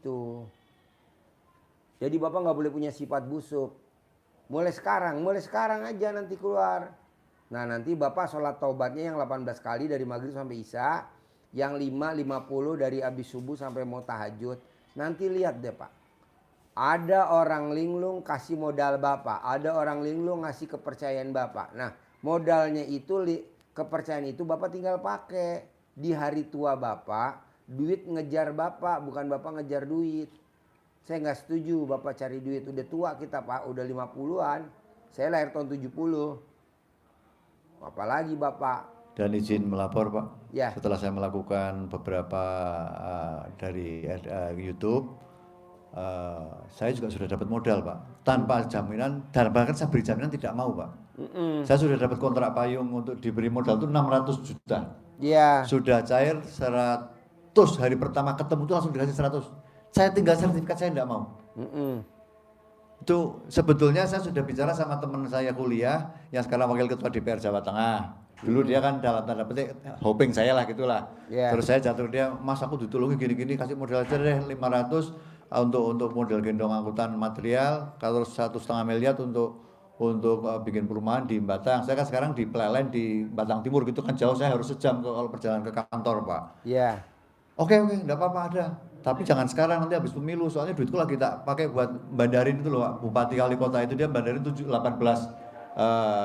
itu. Jadi Bapak nggak boleh punya sifat busuk. Mulai sekarang aja nanti keluar. Nah nanti Bapak sholat taubatnya yang 18 kali dari maghrib sampai isya. Yang 50 dari habis subuh sampai mau tahajud. Nanti lihat deh Pak. Ada orang linglung kasih modal Bapak. Ada orang linglung ngasih kepercayaan Bapak. Nah modalnya itu, kepercayaan itu Bapak tinggal pakai. Di hari tua Bapak, duit ngejar Bapak, bukan Bapak ngejar duit. Saya nggak setuju Bapak cari duit. Udah tua kita Pak, udah 50-an. Saya lahir tahun 70. Apalagi Bapak. Dan izin melapor Pak. Ya. Setelah saya melakukan beberapa dari YouTube, saya juga sudah dapat modal Pak. Tanpa jaminan, dan bahkan saya beri jaminan tidak mau Pak. Saya sudah dapat kontrak payung untuk diberi modal itu 600 juta. Iya. Sudah cair 100, hari pertama ketemu itu langsung dikasih 100. Saya tinggal sertifikat, saya tidak mau. Itu sebetulnya saya sudah bicara sama teman saya kuliah yang sekarang wakil ketua DPR Jawa Tengah. Dulu dia kan dalam tanda petik hoping saya lah gitulah. Terus saya jatuh dia, Mas aku ditolongi gini-gini, kasih modal aja deh 500 untuk modal gendong angkutan material, kalau 1,5 miliar untuk bikin perumahan di Batang. Saya kan sekarang di Plelen di Batang Timur gitu kan jauh, saya harus sejam kalau perjalanan ke kantor Pak. Iya. Oke, enggak apa-apa ada. Tapi jangan sekarang, nanti habis pemilu, soalnya duitku lagi tak pakai buat bandarin itu loh Pak. Bupati wali kota itu dia bandarin 18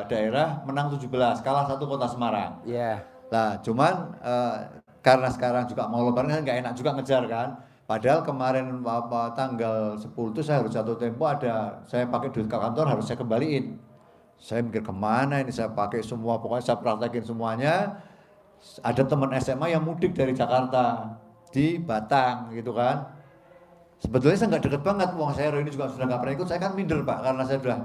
daerah, menang 17, kalah 1 kota Semarang. Iya. Nah cuman karena sekarang juga mau lebaran kan nggak enak juga ngejar kan. Padahal kemarin tanggal 10 itu saya harus jatuh tempo, ada saya pakai duit ke kantor harus saya kembaliin. Saya mikir kemana ini, saya pakai semua, pokoknya saya praktekin semuanya. Ada teman SMA yang mudik dari Jakarta di Batang gitu kan. Sebetulnya saya nggak deket banget, uang saya ini juga sudah nggak pernah ikut. Saya kan minder Pak, karena saya sudah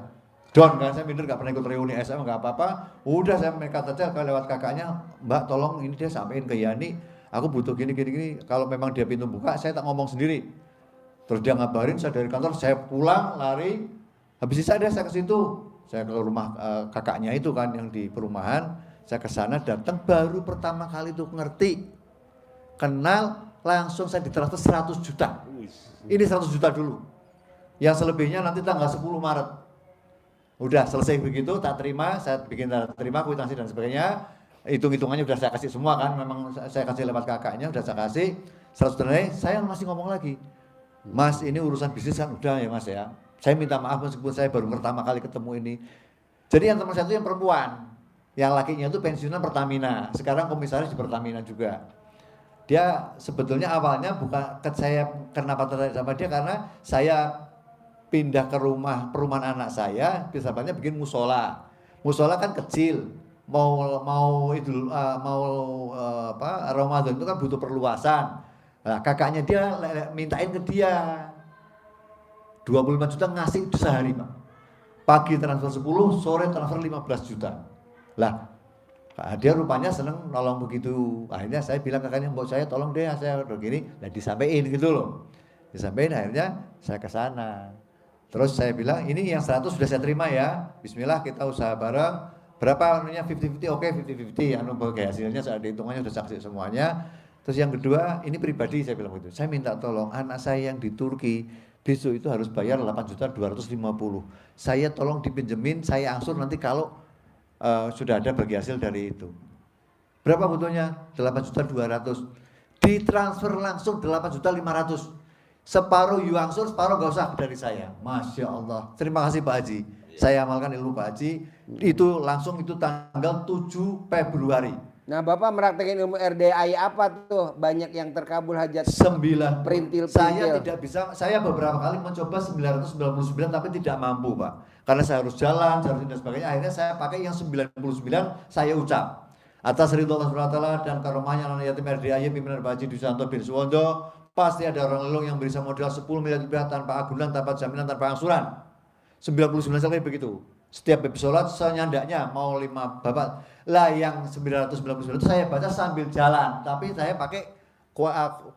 down kan, saya minder nggak pernah ikut reuni SMA, nggak apa-apa. Udah saya kata aja lewat kakaknya, Mbak tolong ini dia sampein ke Yani, aku butuh gini. Kalau memang dia pintu buka, saya tak ngomong sendiri. Terus dia ngabarin, saya dari kantor, saya pulang lari. Habis itu saya ke situ, saya ke rumah kakaknya itu kan yang di perumahan. Saya ke sana datang, baru pertama kali itu ngerti, kenal, langsung saya ditransfer 100 juta. Ini 100 juta dulu. Yang selebihnya nanti tanggal 10 Maret. Udah selesai begitu, tak terima, saya bikin terima kwitansi dan sebagainya. Hitung-hitungannya udah saya kasih semua kan, memang saya kasih lewat kakaknya, udah saya kasih 100 juta. Saya masih ngomong lagi, Mas ini urusan bisnis kan udah ya Mas ya. Saya minta maaf meskipun saya baru pertama kali ketemu ini. Jadi yang teman saya itu yang perempuan, yang lakinya itu pensiunan Pertamina, sekarang komisaris di Pertamina juga. Dia sebetulnya awalnya bukan saya kenapa tertarik sama dia, karena saya pindah ke perumahan anak saya, sahabatnya bikin musola. Musola kan kecil, mau Ramadan itu kan butuh perluasan. Nah, kakaknya dia mintain ke dia 25 juta ngasih sehari Pak. Pagi transfer 10, sore transfer 15 juta. Lah, dia rupanya seneng nolong begitu. Akhirnya saya bilang kakaknya, mbok saya tolong deh, saya udah gini. Nah disampaikan gitu loh. Disampaikan, akhirnya saya ke sana. Terus saya bilang, ini yang 100 sudah saya terima ya. Bismillah kita usaha bareng. Berapa anunya 50-50? Oke 50-50. Anu bagai hasilnya saya ada hitungannya, sudah saksi semuanya. Terus yang kedua, ini pribadi saya bilang begitu. Saya minta tolong anak saya yang di Turki besok itu harus bayar 8.250.000. Saya tolong dipinjemin, saya angsur nanti kalau sudah ada bagi hasil dari itu. Berapa butuhnya? 8.200.000. Ditransfer langsung 8.500.000. Separuh you angsur, separuh gak usah dari saya. Masya Allah. Terima kasih Pak Haji. Saya amalkan ilmu Pak Haji. Itu langsung itu tanggal 7 Februari. Nah Bapak meraktekin ilmu RDI apa tuh? Banyak yang terkabul hajat. 9 perintil. Saya tidak bisa, saya beberapa kali mencoba 999 tapi tidak mampu Pak. Karena saya harus jalan, harus dan sebagainya. Akhirnya saya pakai yang 99, saya ucap. Atas ridho Allah SWT dan karomahnya anak yatim RDI pimpinan Pak Haji Dusanto bin Suwondo, pasti ada orang lelong yang bisa modal 10 miliar rupiah tanpa agunan, tanpa jaminan, tanpa angsuran. 99 sekali begitu. Setiap habis sholat senyandaknya mau 5 bapak. Lah yang 999 itu saya baca sambil jalan, tapi saya pakai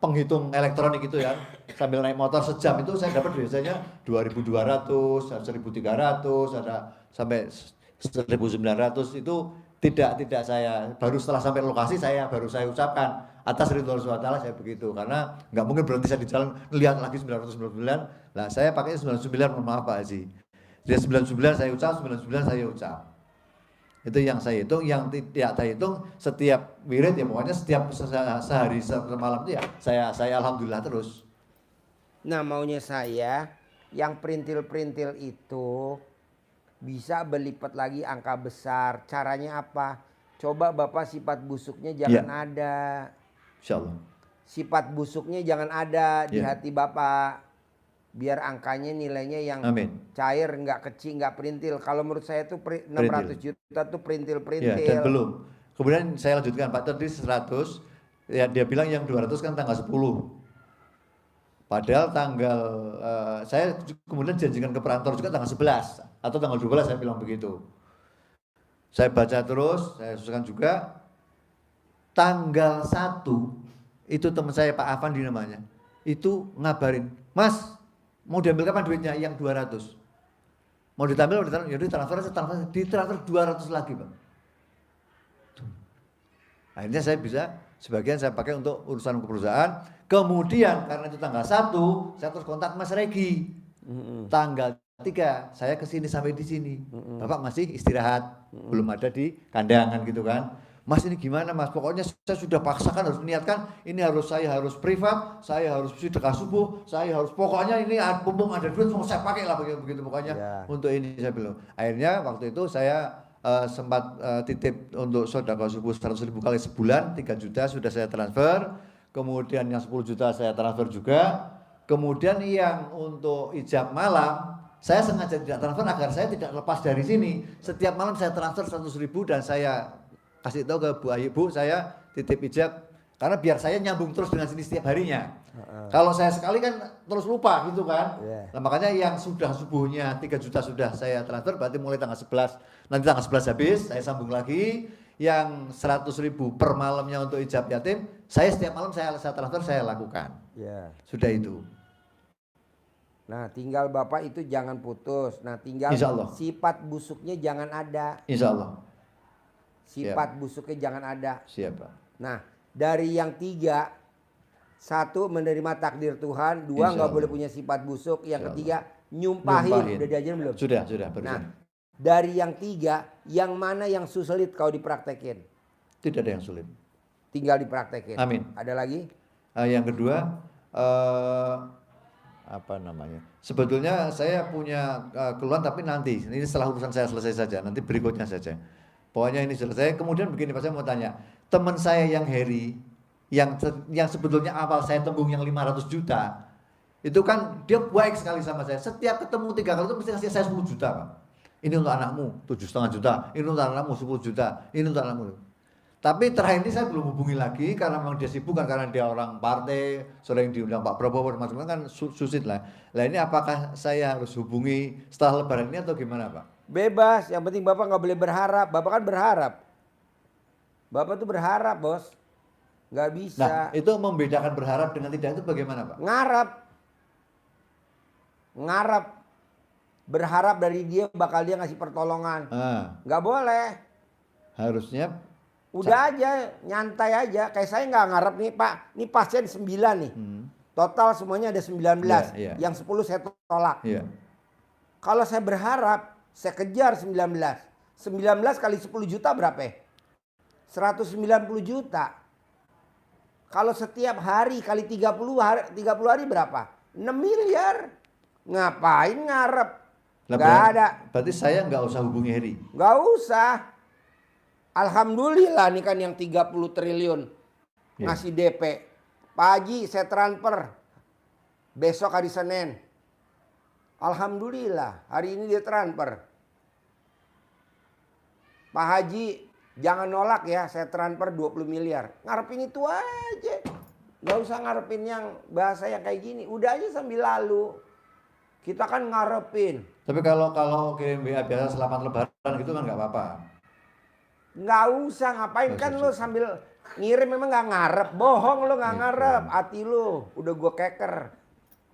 penghitung elektronik itu ya. Sambil naik motor sejam itu saya dapat biasanya 2.200, 1.300, ada sampai 1.900. Itu tidak saya baru setelah sampai lokasi baru saya ucapkan atas ridho Allah SWT saya begitu, karena nggak mungkin berhenti saya di jalan lihat lagi 999. Lah saya pakainya 99, mohon maaf Pak Haji. Dia 99 saya ucap, 99 saya ucap. Itu yang saya hitung, yang tidak saya hitung setiap wirid ya pokoknya setiap sehari semalam itu ya saya alhamdulillah terus. Nah maunya saya yang perintil-perintil itu bisa berlipat lagi angka besar. Caranya apa? Coba Bapak sifat busuknya jangan ada. Insyaallah. Sifat busuknya jangan ada di Ya. hati Bapak. Biar angkanya nilainya yang Amin. cair, nggak kecil, nggak perintil. Kalau menurut saya tuh 600 juta tuh Ya, perintil-perintil. dan belum. Kemudian saya lanjutkan Pak, tadi 100, ya dia bilang yang 200 kan tanggal 10. Padahal tanggal, saya kemudian janjikan ke perantor juga tanggal 11 atau tanggal 12 saya bilang begitu. Saya baca terus, saya susulkan juga. Tanggal 1, itu teman saya Pak Afandi namanya, itu ngabarin, Mas, mau diambil kapan duitnya yang 200? Mau ditambil, ya transfer, ditransfer 200 lagi Pak. Akhirnya saya bisa, sebagian saya pakai untuk urusan ke perusahaan. Kemudian karena itu tanggal 1, saya terus kontak Mas Regi. Tanggal 3, saya kesini sampai di sini. Bapak masih istirahat, belum ada di kandangan gitu kan. Mas ini gimana Mas? Pokoknya saya sudah paksakan, harus niatkan. Ini saya harus privat, saya harus sedekah subuh, saya harus pokoknya ini mumpung ada duit, mau saya pakai lah begitu pokoknya. Untuk ini saya bilang. Akhirnya waktu itu saya sempat titip untuk sedekah subuh 100.000 kali sebulan, 3 juta sudah saya transfer. Kemudian yang 10 juta saya transfer juga. Kemudian yang untuk ijab malam, saya sengaja tidak transfer agar saya tidak lepas dari sini. Setiap malam saya transfer 100.000 dan saya kasih tahu ke Bu Ayu, Bu saya titip ijab. Karena biar saya nyambung terus dengan sini setiap harinya. Kalau saya sekali kan terus lupa gitu kan. Nah, makanya yang sudah subuhnya 3 juta sudah saya transfer, berarti mulai tanggal 11. Nanti tanggal 11 habis, saya sambung lagi. Yang 100.000 per malamnya untuk ijab yatim, saya setiap malam saya transfer, saya lakukan. Sudah itu. Nah tinggal Bapak itu jangan putus. Nah tinggal sifat busuknya jangan ada. Insya Allah. Sifat busuknya jangan ada. Siapa? Nah dari yang 3, 1 menerima takdir Tuhan, 2 nggak boleh punya sifat busuk, yang ketiga nyumpahin. Udah diajarin belum? Sudah. Nah dari yang 3, yang mana yang sulit kalau dipraktekin? Tidak ada yang sulit. Tinggal dipraktekin. Amin. Ada lagi? Yang kedua, apa namanya? Sebetulnya saya punya keluhan, tapi nanti ini setelah urusan saya selesai saja, nanti berikutnya saja. Pokoknya ini selesai. Kemudian begini Pak, saya mau tanya, teman saya yang Heri, yang sebetulnya awal saya tembung yang 500 juta, itu kan dia baik sekali sama saya. Setiap ketemu 3 kali itu mesti kasih saya 10 juta Pak. Ini untuk anakmu 7,5 juta, ini untuk anakmu 10 juta, ini untuk anakmu. Tapi terakhir ini saya belum hubungi lagi karena memang dia sibuk kan, karena dia orang partai, sering diundang Pak Prabowo macam-macam kan susit lah. Nah ini apakah saya harus hubungi setelah Lebaran ini atau gimana Pak? Bebas, yang penting Bapak nggak boleh berharap. Bapak kan berharap. Bapak tuh berharap bos, nggak bisa. Nah itu membedakan berharap dengan tidak itu bagaimana Pak? Ngarap. Berharap dari dia bakal dia ngasih pertolongan. Nggak boleh. Harusnya udah aja, nyantai aja. Kayak saya nggak ngarep nih Pak, ini pasien 9 nih. Total semuanya ada 19. Yang 10 saya tolak. Kalau saya berharap, saya kejar 19. 19 kali 10 juta berapa? 190 juta. Kalau setiap hari kali 30 hari berapa? 6 miliar. Ngapain ngarep? Nggak ada. Berarti saya nggak usah hubungi Heri? Nggak usah. Alhamdulillah nih kan yang 30 triliun ngasih DP. Pak Haji saya transfer besok hari Senin. Alhamdulillah hari ini dia transfer. Pak Haji jangan nolak ya, saya transfer 20 miliar. Ngarepin itu aja. Nggak usah ngarepin yang bahasa yang kayak gini. Udah aja sambil lalu. Kita kan ngarepin. Tapi kalau kirim WA biasa selamat Lebaran gitu kan nggak apa-apa. Nggak usah, ngapain kan lo sambil ngirim, memang nggak ngarep. Bohong lo nggak ngarep, hati lo udah gue keker.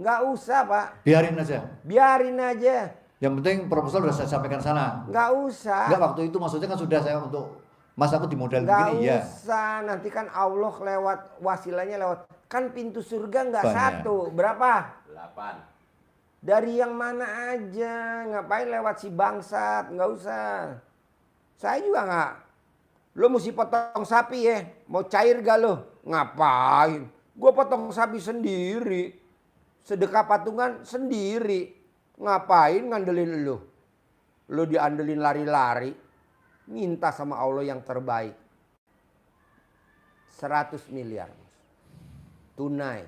Nggak usah Pak. Biarin aja. Biarin aja. Yang penting proposal udah saya sampaikan sana. Nggak usah. Nggak, waktu itu maksudnya kan sudah saya untuk Mas aku di modal Nggak begini ya. usah, nanti kan Allah lewat wasilanya lewat. Kan pintu surga nggak Banyak. satu, berapa? 8. Dari yang mana aja, ngapain lewat si bangsat, nggak usah. Saya juga nggak. Lo mesti potong sapi ya, mau cair gak lo? Ngapain? Gue potong sapi sendiri, sedekah patungan sendiri. Ngapain ngandelin lo? Lo diandelin lari-lari, minta sama Allah yang terbaik. 100 miliar tunai,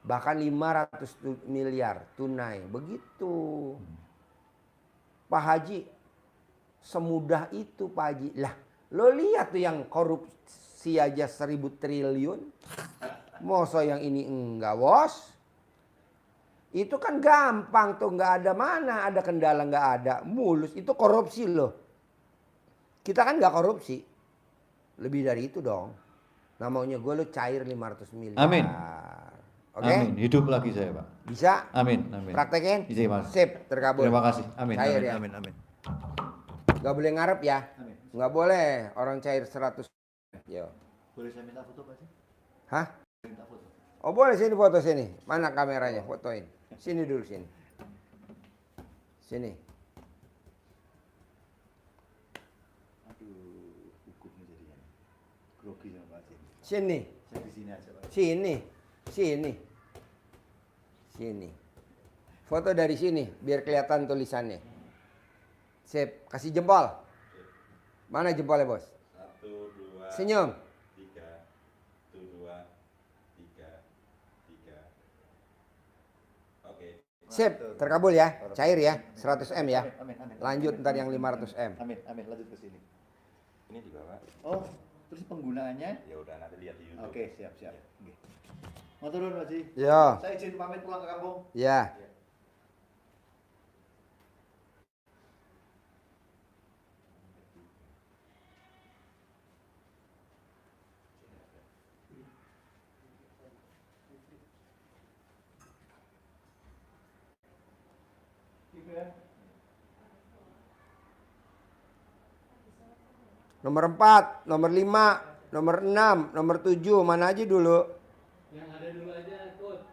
bahkan 500 miliar tunai, begitu. Pak Haji, semudah itu Pak Haji. Lah, lo lihat tuh yang korupsi aja 1.000 triliun. Masa yang ini enggak, bos? Itu kan gampang tuh, nggak ada mana, ada kendala nggak ada, mulus. Itu korupsi loh. Kita kan nggak korupsi, lebih dari itu dong. Nah maunya gue lo cair 500 miliar. Amin. Oke? Amin. Hidup lagi saya, Pak. Bisa? Amin. Amin. Praktekin? Bisa, Mas. Sip, terkabul. Terima kasih. Amin. Cair Amin. ya. Amin. Amin. Gak boleh ngarep ya. Amin. Nggak boleh orang cair 100. Yo. Boleh saya minta foto, Pak? Hah? Minta foto. Oh boleh, sini foto sini. Mana kameranya? Fotoin. Sini dulu sini. Sini. Aduh, hukumnya jadinya. Grogi sama Pak Haji. Sini. Saya di sini aja, Pak. Sini. Sini. Sini. Foto dari sini biar kelihatan tulisannya. Sip, kasih jempol. Mana jempolnya, Bos? 1, 2, Senyum. 3. 1, 2, 3. 3. Oke. Sip, terkabul ya. Cair ya. 100 M ya. Amin. Amin. Lanjut ntar yang 500 M. Amin. Amin. Lanjut ke sini. Ini di bawah. Oh, terus penggunaannya? Ya udah nanti lihat di YouTube. Oke, siap, siap. Oke. Mau turun, Pak Haji? Yo. Saya izin pamit pulang ke kampung. Ya. Nomor 4, nomor 5, nomor 6, nomor 7, mana aja dulu? Yang ada dulu aja, Coach.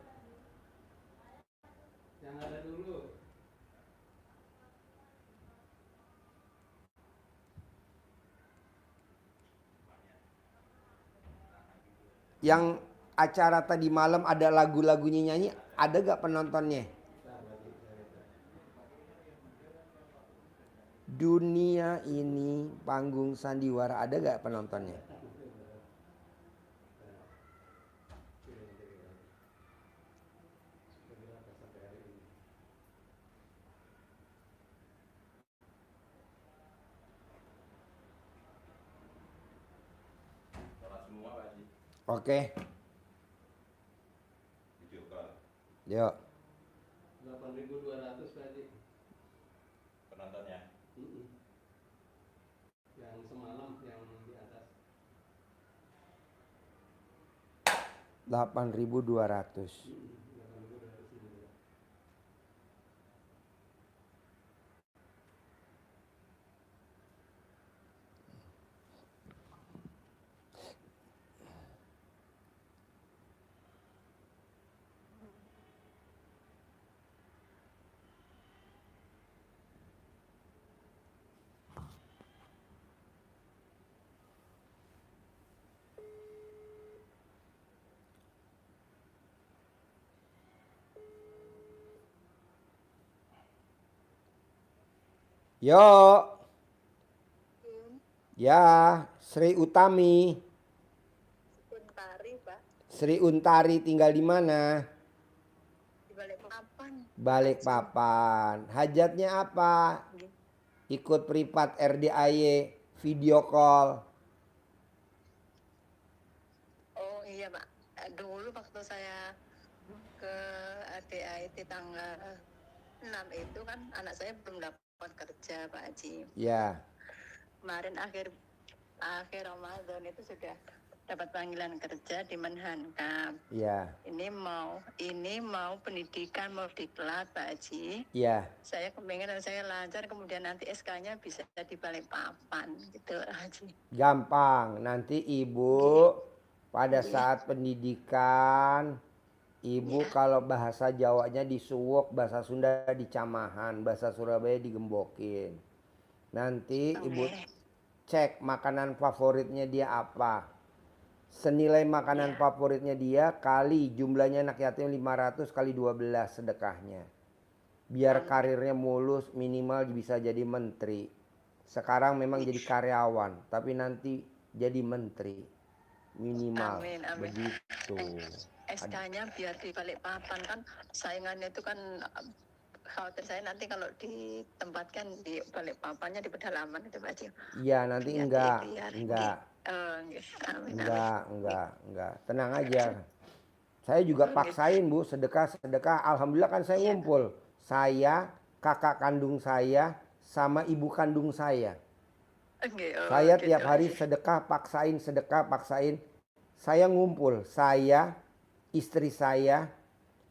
Yang ada dulu. Yang acara tadi malam ada lagu-lagunya nyanyi, ada gak penontonnya? Dunia ini panggung sandiwara, ada gak penontonnya? Sholat semua Pak Haji. Oke, Video call. yuk. 8.200 tadi. Penontonnya. Yang semalam yang di atas. 8.200. Yo. Ya, Sri Utami. Untari, Pak. Sri Untari tinggal di mana? Di Balikpapan. Balikpapan. Hajatnya apa? Ikut privat RDAY video call. Oh iya, Pak. Dulu waktu saya ke ADIT tanggal 6 itu kan anak saya belum dapat kerja, Pak Haji. Ya. Kemarin akhir Ramadan itu sudah dapat panggilan kerja di Menhankam. Iya, Ini mau pendidikan, mau diklat Pak Haji. iya. Saya kepengen saya lancar, kemudian nanti SK-nya bisa di Balikpapan gitu Haji. Gampang. Nanti Ibu pada saat pendidikan, Ibu kalau bahasa Jawanya di Suwok, bahasa Sunda di Camahan, bahasa Surabaya di Gembokin. Nanti Ibu cek makanan favoritnya dia apa. Senilai makanan favoritnya dia kali jumlahnya anak yatim 500 kali 12 sedekahnya. Biar karirnya mulus, minimal bisa jadi menteri. Sekarang memang jadi karyawan, tapi nanti jadi menteri minimal. Amin, amin. Begitu. SK-nya biar di Balikpapan kan saingannya itu kan khawatir saya nanti kalau ditempatkan di Balikpapannya di pedalaman itu Pak Haji. Iya, nanti Biar enggak. ikhtiar. Amin, amin. Enggak. Tenang aja. Saya juga paksain Bu, sedekah. Alhamdulillah kan saya ngumpul. Saya, kakak kandung saya, sama ibu kandung saya. Saya tiap hari sedekah, paksain. Saya ngumpul. Saya, istri saya,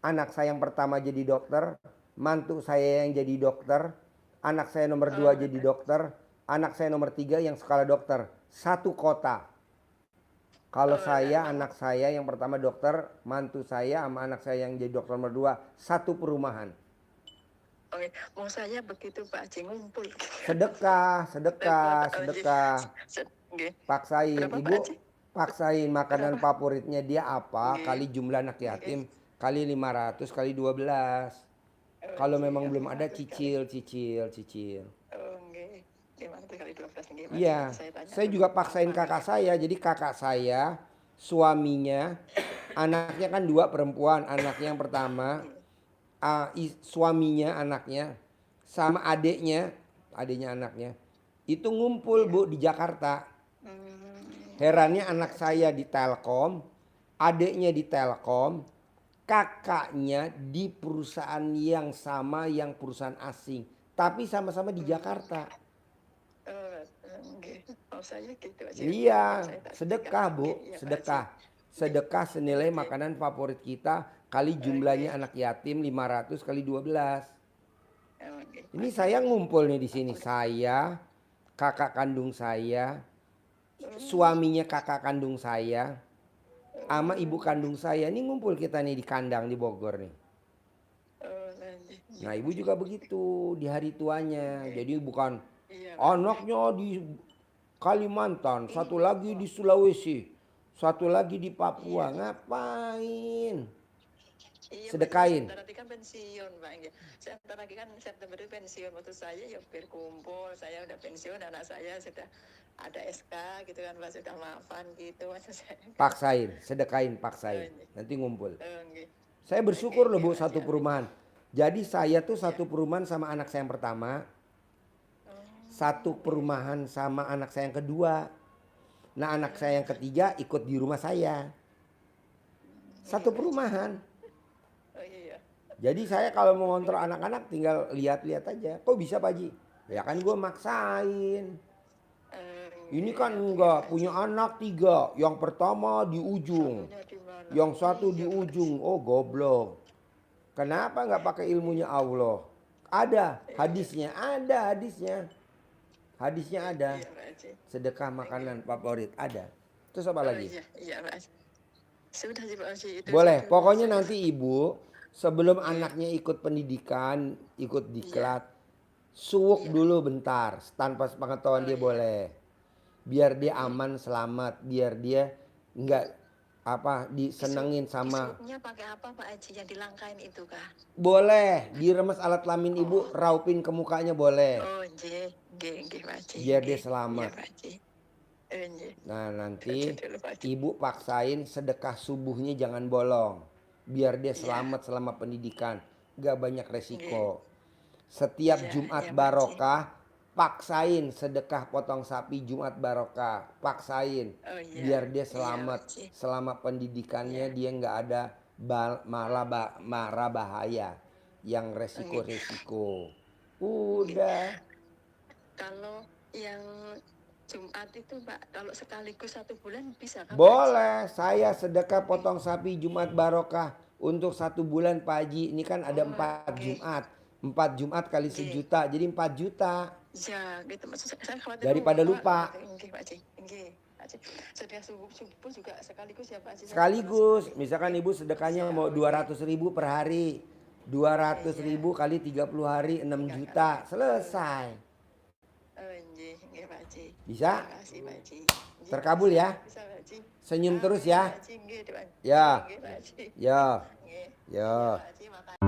anak saya yang pertama jadi dokter, mantu saya yang jadi dokter, anak saya nomor 2 jadi dokter, anak saya nomor 3 yang sekolah dokter. Satu kota. Kalau saya, anak saya yang pertama dokter, mantu saya sama anak saya yang jadi dokter nomor 2, satu perumahan. Oke, mau saya begitu Pak Haji ngumpul. Sedekah. Paksain, Berapa, Pak Ibu Haji? paksain makanan favoritnya dia apa, kali jumlah anak yatim, kali 500 kali 12. Kalau memang belum ada cicil. Oh, nggih. 500 kali 12 nggih. Iya, saya juga paksain kakak saya. Jadi kakak saya, suaminya, anaknya kan 2 perempuan. Anaknya yang pertama, suaminya anaknya, sama adiknya anaknya. Itu ngumpul Bu di Jakarta. Herannya anak saya di Telkom, adiknya di Telkom, kakaknya di perusahaan yang sama, yang perusahaan asing. Tapi sama-sama di Jakarta. Oh, saya gitu aja. Iya, Saya tak sedekah sedekah. Bu, Iya, Pak sedekah. Sedekah senilai makanan favorit kita kali jumlahnya anak yatim 500 kali 12. Haji. Ini saya ngumpul nih di sini. Saya, kakak kandung saya, suaminya kakak kandung saya, sama ibu kandung saya. Ini ngumpul kita nih di kandang di Bogor nih. Nah ibu juga begitu di hari tuanya. Jadi bukan anaknya di Kalimantan, satu lagi di Sulawesi, satu lagi di Papua. Ngapain? Iya, Sedekain. Sebentar lagi kan pensiun, Pak. Sebentar lagi kan September itu pensiun. Waktu saya ya berkumpul, saya udah pensiun, anak saya sudah ada SK gitu kan, Pak, sudah maafan gitu. Maksud saya. Paksain, sedekain, paksain. Nanti ngumpul. Saya bersyukur loh Bu, satu perumahan. Jadi saya tuh satu perumahan sama anak saya yang pertama. Satu perumahan sama anak saya yang kedua. Nah anak saya yang ketiga ikut di rumah saya. Satu perumahan. Jadi saya kalau mau ngontrol anak-anak tinggal lihat-lihat aja. Kok bisa Pak Haji? Ya kan gue maksain. Ini kan enggak punya anak 3. Yang pertama di ujung. Yang satu di ujung. Oh goblok. Kenapa nggak pakai ilmunya Allah? Ada hadisnya. Hadisnya ada. Sedekah makanan favorit ada. Terus apa lagi? Iya, Pak. Sudah sih Pak Haji. Boleh. Pokoknya nanti Ibu sebelum anaknya ikut pendidikan, ikut diklat, suwuk dulu bentar. Tanpa pengetahuan dia boleh. Biar dia aman, selamat. Biar dia nggak disenengin sama. Suwuknya pakai apa Pak Haji yang dilangkain itu kah? Boleh. Diremes alat kelamin Ibu, raupin ke mukanya boleh. Oh, nggih, Pak Haji. Biar dia selamat. Iya, Pak Haji. Nah nanti Ibu paksain sedekah subuhnya jangan bolong. Biar dia selamat selama pendidikan. Gak banyak resiko. Setiap Jumat barokah, paksain sedekah potong sapi Jumat barokah. Paksain. Biar dia selamat. Selama pendidikannya dia gak ada marah bahaya. Yang resiko-resiko. Udah. Kalau yang Jumat itu Pak, kalau sekaligus 1 bulan bisa kan? Pak Haji? Boleh, saya sedekah potong sapi Jumat barokah untuk 1 bulan Pak Haji. Ini kan ada 4 oke. Jumat. 4 Jumat kali Oke. 1 juta, jadi 4 juta. Ya, gitu maksud saya khawatir Daripada lupa. Nggih, Pak Haji. Nggih, Pak Haji. Sedekah subuh juga sekaligus ya Pak Haji. Sekaligus, misalkan ibu sedekahnya mau 200.000 per hari. 200.000 kali 30 hari 6 juta, selesai. Nggih, Pak Haji. Bisa? Terima kasih Pak Haji. Nggih, Terkabul ya? Bisa Pak Haji. Senyum terus Amin, ya. Pak Haji. Nggih, Pak Haji. Ya. Nggih, Pak Haji. Ya, Nggih. ya. Pak Haji, makasih.